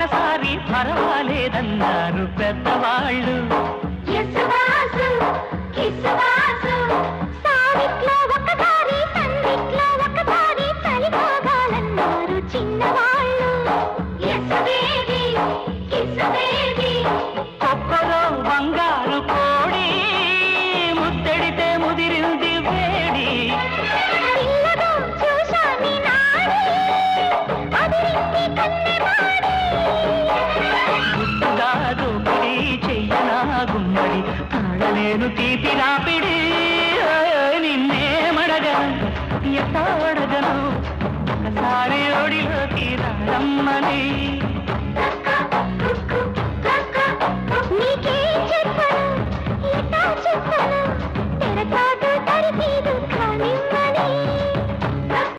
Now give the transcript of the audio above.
ఒకసారి పర్వాలేదన్నారు పెద్దవాళ్ళు. సావిట్లో ఒకసారి సందిట్లో ఒకసారి చలిపోగాలన్నారు చిన్నవాళ్ళు. కొక్కలో బంగారు కోడి ముద్దడితే ముదిరింది వేడి. పిల్లగా చూశాని నాడి అదిరింది కన్నెమాడి. గుట్టుగా దోపిడి చెయ్యనా గుమ్మడి తాళలేను తీపి రాపిడి. నిన్నేమడగను ఎట్టాడగను ఒకసారి ఒడిలోకి రమ్మని.